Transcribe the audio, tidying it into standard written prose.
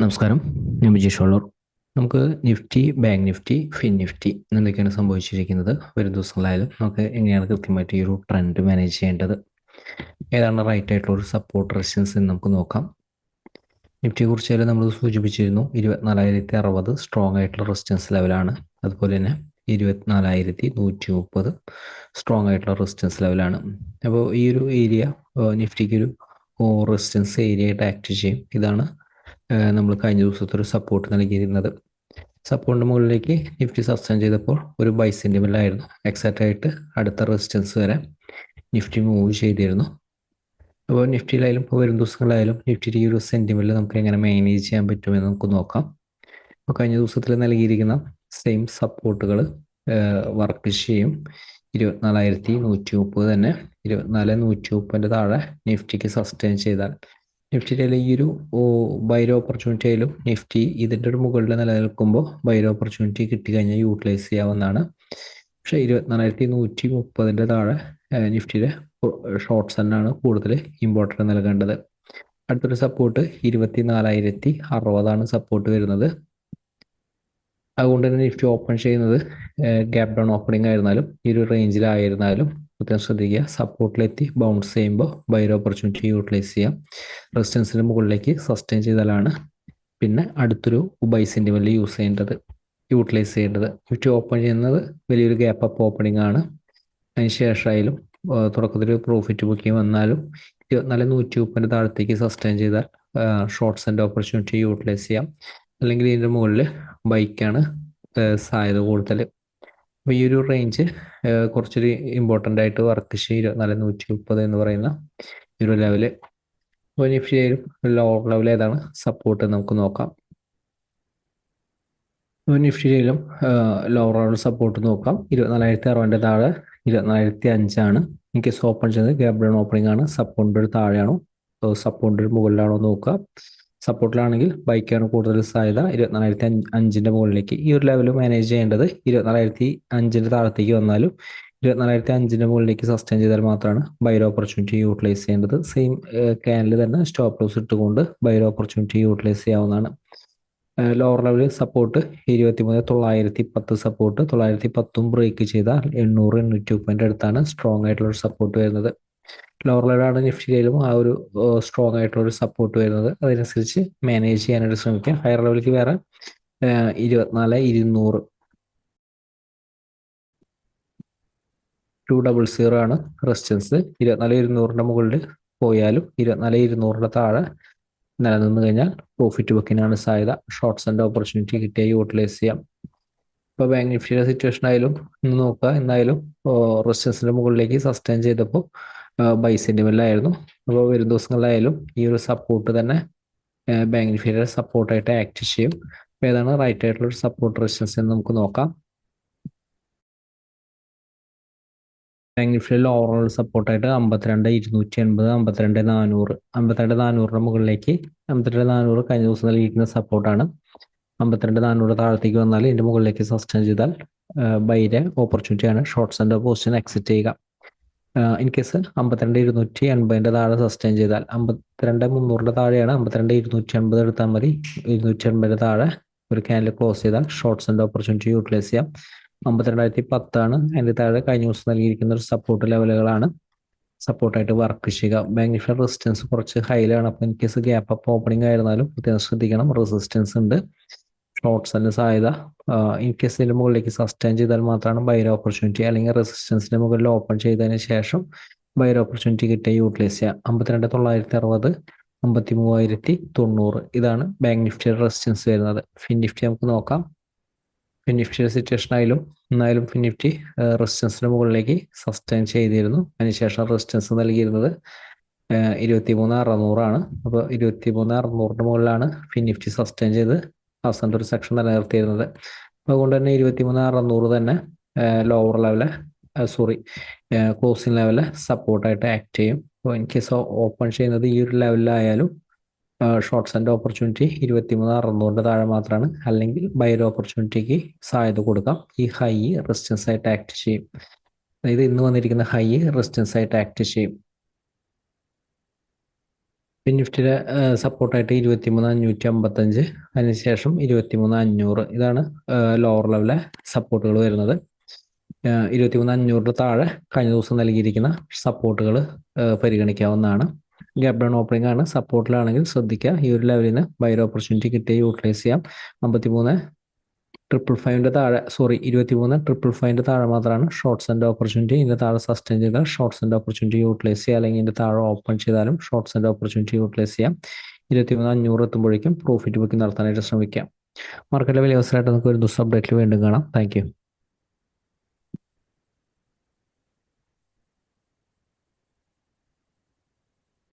നമസ്കാരം, ഞാൻ വിജേഷ് വള്ളൂർ. നമുക്ക് Nifty, bank Nifty, fin Nifty എന്തൊക്കെയാണ് സംഭവിച്ചിരിക്കുന്നത്, വരും ദിവസങ്ങളായാലും നമുക്ക് എങ്ങനെയാണ് കൃത്യമായിട്ട് ഈ ഒരു ട്രെൻഡ് മാനേജ് ചെയ്യേണ്ടത്, ഏതാണ് റൈറ്റ് ആയിട്ടുള്ള ഒരു സപ്പോർട്ട് റെസിസ്റ്റൻസ് എന്ന് നമുക്ക് നോക്കാം. നിഫ്റ്റിയെ കുറിച്ചായാലും നമ്മൾ സൂചിപ്പിച്ചിരുന്നു, 24,060 സ്ട്രോങ് ആയിട്ടുള്ള റെസിസ്റ്റൻസ് ലെവലാണ്. അതുപോലെ തന്നെ 24,130 സ്ട്രോങ് ആയിട്ടുള്ള റെസിസ്റ്റൻസ് ലെവലാണ്. അപ്പോൾ ഈ ഒരു ഏരിയ നിഫ്റ്റിക്ക് ഒരു റെസിസ്റ്റൻസ് ഏരിയ ആയിട്ട് ആക്ട് ചെയ്യും. ഇതാണ് നമ്മൾ കഴിഞ്ഞ ദിവസത്തെ ഒരു സപ്പോർട്ട് നൽകിയിരുന്നത്. സപ്പോർട്ടിൻ്റെ മുകളിലേക്ക് നിഫ്റ്റി സസ്റ്റെയിൻ ചെയ്തപ്പോൾ ഒരു ബൈ സെൻറ്റിമെൻ്റായിരുന്നു. എക്സാക്റ്റ് ആയിട്ട് അടുത്ത റെസിസ്റ്റൻസ് വരെ നിഫ്റ്റി മൂവ് ചെയ്തിരുന്നു. അപ്പോൾ നിഫ്റ്റിയിലായാലും ഇപ്പോൾ വരും ദിവസങ്ങളായാലും നിഫ്റ്റിയുടെ ഈ ഒരു സെൻറ്റിമെൻറ്റിൽ നമുക്ക് എങ്ങനെ മാനേജ് ചെയ്യാൻ പറ്റുമെന്ന് നമുക്ക് നോക്കാം. അപ്പോൾ കഴിഞ്ഞ ദിവസത്തിൽ നൽകിയിരിക്കുന്ന സെയിം സപ്പോർട്ടുകൾ വർക്ക് ചെയ്യും. 24,130 തന്നെ 24,130 താഴെ നിഫ്റ്റിക്ക് സസ്റ്റെയിൻ ചെയ്താൽ നിഫ്റ്റിയുടെ ഈ ഒരു ബൈർ ഓപ്പർച്യൂണിറ്റി ആയാലും നിഫ്റ്റി ഇതിൻ്റെ ഒരു മുകളിൽ നിലനിൽക്കുമ്പോൾ ബൈർ ഓപ്പർച്യൂണിറ്റി കിട്ടിക്കഴിഞ്ഞാൽ യൂട്ടിലൈസ് ചെയ്യാവുന്നതാണ്. പക്ഷേ 24,130 താഴെ നിഫ്റ്റിയുടെ ഷോർട്ട്സ് തന്നെയാണ് കൂടുതൽ ഇമ്പോർട്ടൻ്റ് നൽകേണ്ടത്. അടുത്തൊരു സപ്പോർട്ട് 24,060 സപ്പോർട്ട് വരുന്നത്. അതുകൊണ്ട് തന്നെ നിഫ്റ്റി ഓപ്പൺ ചെയ്യുന്നത് ഗ്യാപ് ഡൗൺ ഓപ്പണിംഗ് ആയിരുന്നാലും ഈ ഒരു റേഞ്ചിലായിരുന്നാലും പ്രത്യേകം ശ്രദ്ധിക്കുക. സപ്പോർട്ടിലെത്തി ബൗൺസ് ചെയ്യുമ്പോൾ ബൈർ ഓപ്പർച്യൂണിറ്റി യൂട്ടിലൈസ് ചെയ്യാം. റെസിസ്റ്റൻസിന് മുകളിലേക്ക് സസ്റ്റെയിൻ ചെയ്താലാണ് പിന്നെ അടുത്തൊരു ബൈ സെൻറ്റിമെൻ്റിൽ യൂട്ടിലൈസ് ചെയ്യേണ്ടത്. നിഫ്റ്റി ഓപ്പൺ ചെയ്യുന്നത് വലിയൊരു ഗ്യാപ്പ് അപ്പ് ഓപ്പണിംഗ് ആണ്. അതിന് ശേഷമായാലും തുടക്കത്തിൽ പ്രോഫിറ്റ് ബുക്കിംഗ് വന്നാലും 24,130 താഴത്തേക്ക് സസ്റ്റെയിൻ ചെയ്താൽ ഷോർട്ട്സിൻ്റെ ഓപ്പർച്യൂണിറ്റി യൂട്ടിലൈസ് ചെയ്യാം. അല്ലെങ്കിൽ ഇതിൻ്റെ മുകളിൽ ബൈക്കാണ് സാധ്യത കൂടുതൽ. അപ്പോൾ ഈ ഒരു റേഞ്ച് കുറച്ചൊരു ഇമ്പോർട്ടൻ്റ് ആയിട്ട് വർക്ക് ചെയ്യും. 24,130 എന്ന് പറയുന്ന ഈ ഒരു ലെവല്. അപ്പോൾ നിഫ്റ്റിയിലും ലോവർ ലെവൽ ഏതാണ് സപ്പോർട്ട് നമുക്ക് നോക്കാം. അപ്പോൾ നിഫ്റ്റിയിലും ലോവർ ലെവൽ സപ്പോർട്ട് നോക്കാം. 24,060 താഴെ 24,005 ഇൻ കേസ് ഓപ്പൺ ചെയ്യുന്നത് ഗ്യാപ് ഡൗൺ ഓപ്പണിംഗ് ആണ്. സപ്പോർട്ടിൻ്റെ ഒരു താഴെയാണോ സപ്പോർട്ടിൻ്റെ മുകളിലാണോ നോക്കുക. സപ്പോർട്ടിലാണെങ്കിൽ ബൈക്കാണ് കൂടുതൽ സാധ്യത. 24,005 മുകളിലേക്ക് ഈ ഒരു ലെവൽ മാനേജ് ചെയ്യേണ്ടത്. 24,005 താഴത്തേക്ക് വന്നാലും 24,005 മുകളിലേക്ക് സസ്റ്റെയിൻ ചെയ്താൽ മാത്രമാണ് ബൈർ ഓപ്പർച്യൂണിറ്റി യൂട്ടിലൈസ് ചെയ്യേണ്ടത്. സെയിം ക്യാനിൽ തന്നെ സ്റ്റോപ്പ് ലോസ് ഇട്ടുകൊണ്ട് ബൈർ ഓപ്പർച്യൂണിറ്റി യൂട്ടിലൈസ് ചെയ്യാവുന്നതാണ്. Lower level support 23,910 support. 910 break ചെയ്താൽ 800, 830 അടുത്താണ് സ്ട്രോങ് ആയിട്ടുള്ള ഒരു സപ്പോർട്ട് വരുന്നത്. ലോവർ ലെവലാണ് നിഫ്റ്റിയിലും ആ ഒരു സ്ട്രോങ് ആയിട്ടുള്ള ഒരു സപ്പോർട്ട് വരുന്നത്. അതിനനുസരിച്ച് മാനേജ് ചെയ്യാനായിട്ട് ശ്രമിക്കുക. ഹയർ ലെവലിലേക്ക് വേറെ 24,200 200 ആണ് റെസിസ്റ്റൻസ്. 24,200 മുകളിൽ പോയാലും 24,200 താഴെ നിലനിന്ന് കഴിഞ്ഞാൽ പ്രോഫിറ്റ് ബുക്കിനാണ് സാധ്യത. ഷോർട്ട്സ് ആൻഡ് ഓപ്പർച്യൂണിറ്റി കിട്ടിയാൽ യൂട്ടിലൈസ് ചെയ്യാം. ഇപ്പോൾ ബാങ്ക് നിഫ്റ്റിയുടെ സിറ്റുവേഷൻ ആയാലും ഇന്ന് നോക്കുക. എന്തായാലും റെസിസ്റ്റൻസിൻ്റെ മുകളിലേക്ക് സസ്റ്റെയിൻ ചെയ്തപ്പോൾ ബൈ സെൻറ്റിമെൻ്റിലായിരുന്നു. അപ്പോൾ വരും ദിവസങ്ങളിലായാലും ഈ ഒരു സപ്പോർട്ട് തന്നെ ബാങ്ക് നിഫ്റ്റിയുടെ സപ്പോർട്ടായിട്ട് ആക്ട് ചെയ്യും. അപ്പോൾ ഏതാണ് റൈറ്റ് ആയിട്ടുള്ള ഒരു സപ്പോർട്ട് റെസിസ്റ്റൻസ് എന്ന് നമുക്ക് നോക്കാം. ബാങ്ക് നിഫ്റ്റിയിൽ ഓവറോൾ സപ്പോർട്ടായിട്ട് 52,280, 52,400. 52,400 മുകളിലേക്ക് 52,400 കഴിഞ്ഞ ദിവസം നൽകിയിരിക്കുന്ന സപ്പോർട്ടാണ്. 52,400 താഴത്തേക്ക് വന്നാൽ ഇതിൻ്റെ മുകളിലേക്ക് സസ്റ്റെയിൻ ചെയ്താൽ ബൈയുടെ ഓപ്പർച്യൂണിറ്റിയാണ്. ഷോർട്ട്സ് ആൻഡ് പൊസിഷൻ എക്സിറ്റ് ചെയ്യുക. ഇൻ കേസ് 52,280 താഴെ സസ്റ്റെയിൻ ചെയ്താൽ 52,300 താഴെയാണ്. 52,280 എടുത്താൽ മതി. 280 താഴെ ഒരു ക്യാൻഡിൽ ക്ലോസ് ചെയ്താൽ ഷോർട്ട്സ് ആൻഡ് ഓപ്പർച്യൂണിറ്റി യൂട്ടിലൈസ് ചെയ്യാം. 52,010 അതിൻ്റെ താഴെ കഴിഞ്ഞ ദിവസം നൽകിയിരിക്കുന്ന ഒരു സപ്പോർട്ട് ലെവലുകളാണ് സപ്പോർട്ടായിട്ട് വർക്ക് ചെയ്യുക. ബാങ്ക് നിഫ്റ്റി റെസിസ്റ്റൻസ് കുറച്ച് ഹൈയിലാണ്. അപ്പോൾ in case gap up opening ആയിരുന്നാലും പ്രത്യേകം ശ്രദ്ധിക്കണം. റെസിസ്റ്റൻസ് ഉണ്ട്, ഷോർട്ട്സിൻ്റെ സാധ്യത. ഇൻ കേസ് ഇതിൻ്റെ മുകളിലേക്ക് സസ്റ്റെയിൻ ചെയ്താൽ മാത്രമാണ് ബൈർ ഓപ്പർച്യൂണിറ്റി. അല്ലെങ്കിൽ റെസിസ്റ്റൻസിൻ്റെ മുകളിൽ ഓപ്പൺ ചെയ്തതിന് ശേഷം ബൈർ ഓപ്പർച്യൂണിറ്റി കിട്ടിയ യൂട്ടിലൈസ് ചെയ്യാം. 52,960, 53,090 ഇതാണ് ബാങ്ക് നിഫ്റ്റിയുടെ റെസിസ്റ്റൻസ് വരുന്നത്. ഫിൻ നിഫ്റ്റി നമുക്ക് നോക്കാം. ഫിൻ നിഫ്റ്റിയുടെ സിറ്റുവേഷൻ ആയാലും എന്നാലും ഫിൻ നിഫ്റ്റി റെസിസ്റ്റൻസിൻ്റെ മുകളിലേക്ക് സസ്റ്റെയിൻ ചെയ്തിരുന്നു. അതിനുശേഷം റെസിസ്റ്റൻസ് നൽകിയിരുന്നത് 23,600 അപ്പോൾ 23,600 മുകളിലാണ് ഫിൻ നിഫ്റ്റി സസ്റ്റെയിൻ ചെയ്ത് അവസാനത്തെ ഒരു സെക്ഷൻ നിലനിർത്തിയിരുന്നത്. അതുകൊണ്ട് തന്നെ 23,600 തന്നെ ലോവർ ലെവല് ക്ലോസിംഗ് ലെവല് സപ്പോർട്ടായിട്ട് ആക്ട് ചെയ്യും. അപ്പോൾ ഇൻ കേസ് ഓപ്പൺ ചെയ്യുന്നത് ഈ ഒരു ലെവലിലായാലും ഷോർട്ട്സ് ആൻഡ് ഓപ്പർച്യൂണിറ്റി 23,600 താഴെ മാത്രമാണ്. അല്ലെങ്കിൽ ബൈർ ഓപ്പർച്യൂണിറ്റിക്ക് സാധ്യത കൊടുക്കാം. ഈ ഹൈ റെസിസ്റ്റൻസ് ആയിട്ട് ആക്ട് ചെയ്യും. അതായത് ഇന്ന് വന്നിരിക്കുന്ന ഹൈ റെസിസ്റ്റൻസ് ആയിട്ട് ആക്ട് ചെയ്യും. നിഫ്റ്റിയിലെ സപ്പോർട്ടായിട്ട് 23,555, അതിനുശേഷം 23,500. ഇതാണ് ലോവർ ലെവലിലെ സപ്പോർട്ടുകൾ വരുന്നത്. 23,500 താഴെ കഴിഞ്ഞ ദിവസം നൽകിയിരിക്കുന്ന സപ്പോർട്ടുകൾ പരിഗണിക്കാവുന്നതാണ്. ഗ്യാപ് ഡൗൺ ഓപ്പണിംഗ് ആണ്. സപ്പോർട്ടിലാണെങ്കിൽ ശ്രദ്ധിക്കുക. ഈ ഒരു ലെവലിൽ നിന്ന് ബൈർ ഓപ്പർച്യൂണിറ്റി കിട്ടിയ യൂട്ടിലൈസ് ചെയ്യാം. 53,555 താഴെ 23,555 താഴെ മാത്രമാണ് ഷോർട്ട്സ് ആൻഡ് ഓപ്പർച്യൂണിറ്റി. ഇതിന്റെ താഴെ സസ്റ്റെയിൻ ചെയ്താൽ ഷോർട്ട്സ് ആൻഡ് ഓപ്പർച്യൂണിറ്റി യൂട്ടിലൈസ് ചെയ്യുക, അല്ലെങ്കിൽ ഇതിന്റെ താഴെ ഓപ്പൺ ചെയ്താലും ഷോർട്ട്സ് ആൻഡ് ഓപ്പർച്യൂണിറ്റി യൂട്ടിലൈസ് ചെയ്യാം. 23,500 എത്തുമ്പോഴേക്കും പ്രോഫിറ്റ് ബുക്കിംഗ് നടത്താനായിട്ട് ശ്രമിക്കാം. മാർക്കറ്റിലെ വലിയ അവസരമായിട്ട് നമുക്ക് ഒരു ദിവസം അപ്ഡേറ്റിൽ വീണ്ടും കാണാം. Thank you.